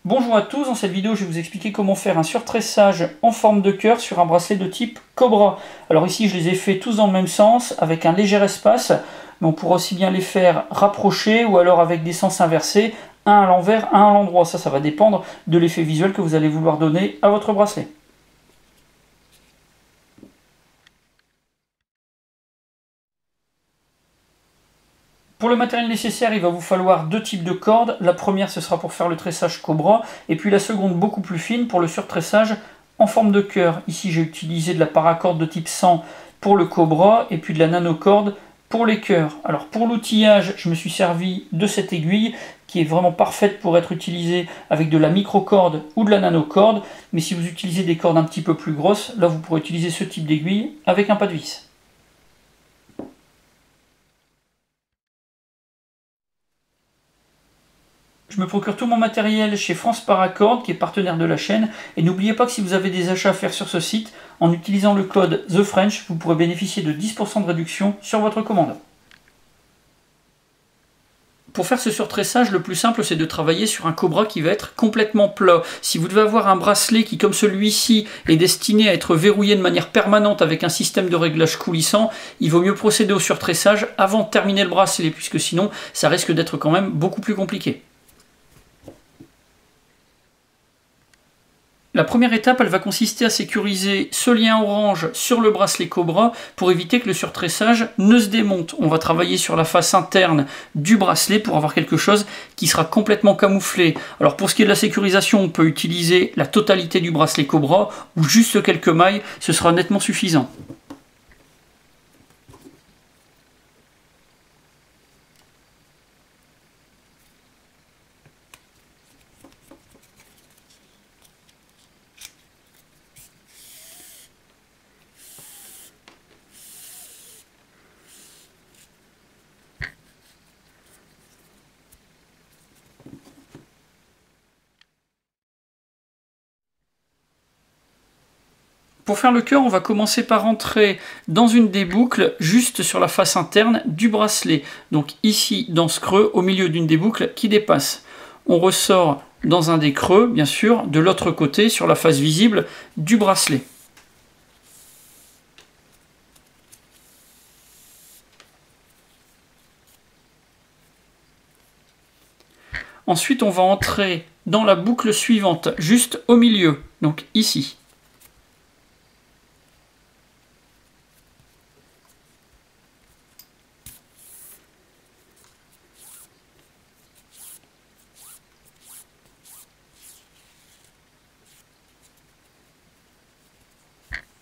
Bonjour à tous, dans cette vidéo je vais vous expliquer comment faire un surtressage en forme de cœur sur un bracelet de type Cobra. Alors ici je les ai fait tous dans le même sens avec un léger espace, mais on pourra aussi bien les faire rapprochés ou alors avec des sens inversés, un à l'envers, un à l'endroit. Ça va dépendre de l'effet visuel que vous allez vouloir donner à votre bracelet. Pour le matériel nécessaire, il va vous falloir deux types de cordes. La première, ce sera pour faire le tressage Cobra, et puis la seconde, beaucoup plus fine, pour le surtressage en forme de cœur. Ici, j'ai utilisé de la paracorde de type 100 pour le Cobra, et puis de la nanocorde pour les cœurs. Alors pour l'outillage, je me suis servi de cette aiguille, qui est vraiment parfaite pour être utilisée avec de la microcorde ou de la nanocorde, mais si vous utilisez des cordes un petit peu plus grosses, là vous pourrez utiliser ce type d'aiguille avec un pas de vis. Je me procure tout mon matériel chez France Paracorde, qui est partenaire de la chaîne. Et n'oubliez pas que si vous avez des achats à faire sur ce site, en utilisant le code TheFrench, vous pourrez bénéficier de 10% de réduction sur votre commande. Pour faire ce surtressage, le plus simple c'est de travailler sur un Cobra qui va être complètement plat. Si vous devez avoir un bracelet qui, comme celui-ci, est destiné à être verrouillé de manière permanente avec un système de réglage coulissant, il vaut mieux procéder au surtressage avant de terminer le bracelet, puisque sinon ça risque d'être quand même beaucoup plus compliqué. La première étape, elle va consister à sécuriser ce lien orange sur le bracelet Cobra pour éviter que le surtressage ne se démonte. On va travailler sur la face interne du bracelet pour avoir quelque chose qui sera complètement camouflé. Alors pour ce qui est de la sécurisation, on peut utiliser la totalité du bracelet Cobra ou juste quelques mailles, ce sera nettement suffisant. Pour faire le cœur, on va commencer par entrer dans une des boucles juste sur la face interne du bracelet. Donc ici, dans ce creux, au milieu d'une des boucles qui dépasse. On ressort dans un des creux, bien sûr, de l'autre côté, sur la face visible du bracelet. Ensuite, on va entrer dans la boucle suivante, juste au milieu, donc ici.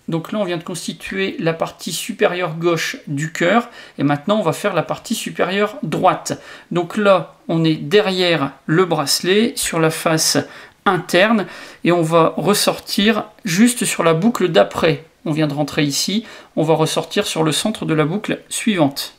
Donc là, on vient de constituer la partie supérieure gauche du cœur. Et maintenant, on va faire la partie supérieure droite. Donc là, on est derrière le bracelet, sur la face interne. Et on va ressortir juste sur la boucle d'après. On vient de rentrer ici. On va ressortir sur le centre de la boucle suivante.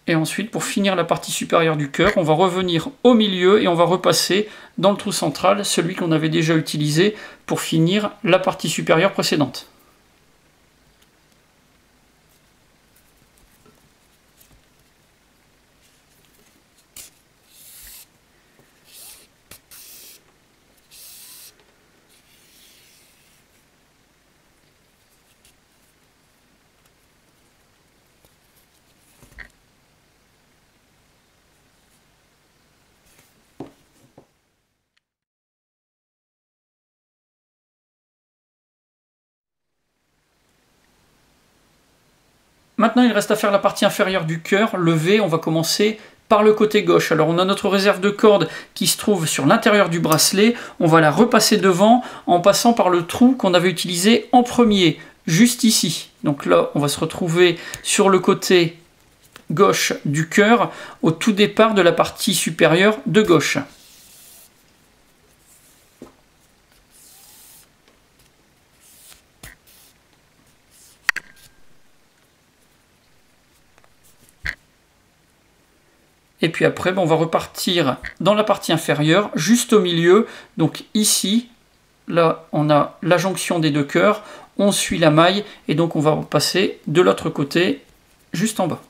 Et ensuite, pour finir la partie supérieure du cœur, on va revenir au milieu et on va repasser dans le trou central, celui qu'on avait déjà utilisé pour finir la partie supérieure précédente. Maintenant, il reste à faire la partie inférieure du cœur, le V. On va commencer par le côté gauche. Alors, on a notre réserve de corde qui se trouve sur l'intérieur du bracelet. On va la repasser devant en passant par le trou qu'on avait utilisé en premier, juste ici. Donc là, on va se retrouver sur le côté gauche du cœur, au tout départ de la partie supérieure de gauche. Et puis après, on va repartir dans la partie inférieure, juste au milieu, donc ici, là on a la jonction des deux cœurs, on suit la maille et donc on va passer de l'autre côté juste en bas.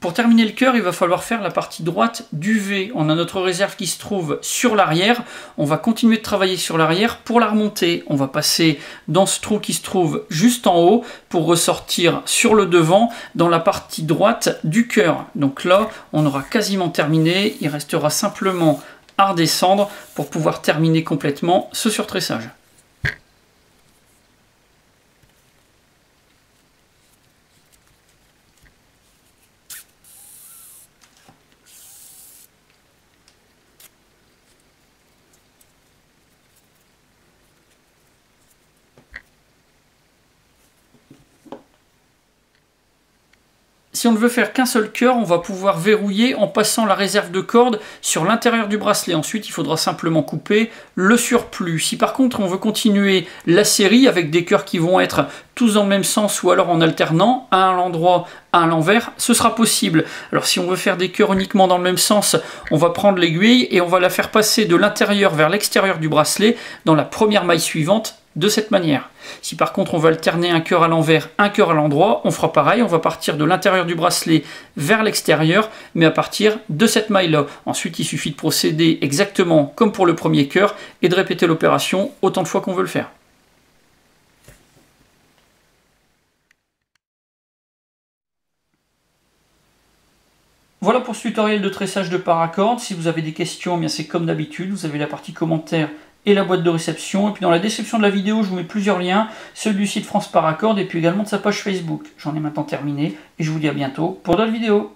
Pour terminer le cœur, il va falloir faire la partie droite du V. On a notre réserve qui se trouve sur l'arrière. On va continuer de travailler sur l'arrière. Pour la remonter, on va passer dans ce trou qui se trouve juste en haut pour ressortir sur le devant dans la partie droite du cœur. Donc là, on aura quasiment terminé. Il restera simplement à redescendre pour pouvoir terminer complètement ce surtressage. Si on ne veut faire qu'un seul cœur, on va pouvoir verrouiller en passant la réserve de corde sur l'intérieur du bracelet. Ensuite, il faudra simplement couper le surplus. Si par contre on veut continuer la série avec des cœurs qui vont être tous dans le même sens ou alors en alternant, un à l'endroit, un à l'envers, ce sera possible. Alors si on veut faire des cœurs uniquement dans le même sens, on va prendre l'aiguille et on va la faire passer de l'intérieur vers l'extérieur du bracelet dans la première maille suivante, de cette manière. Si par contre on va alterner un cœur à l'envers, un cœur à l'endroit, on fera pareil, on va partir de l'intérieur du bracelet vers l'extérieur, mais à partir de cette maille-là. Ensuite, il suffit de procéder exactement comme pour le premier cœur et de répéter l'opération autant de fois qu'on veut le faire. Voilà pour ce tutoriel de tressage de paracordes. Si vous avez des questions, bien c'est comme d'habitude, vous avez la partie commentaires et la boîte de réception. Et puis dans la description de la vidéo, je vous mets plusieurs liens, ceux du site France Paracord et puis également de sa page Facebook. J'en ai maintenant terminé et je vous dis à bientôt pour d'autres vidéos.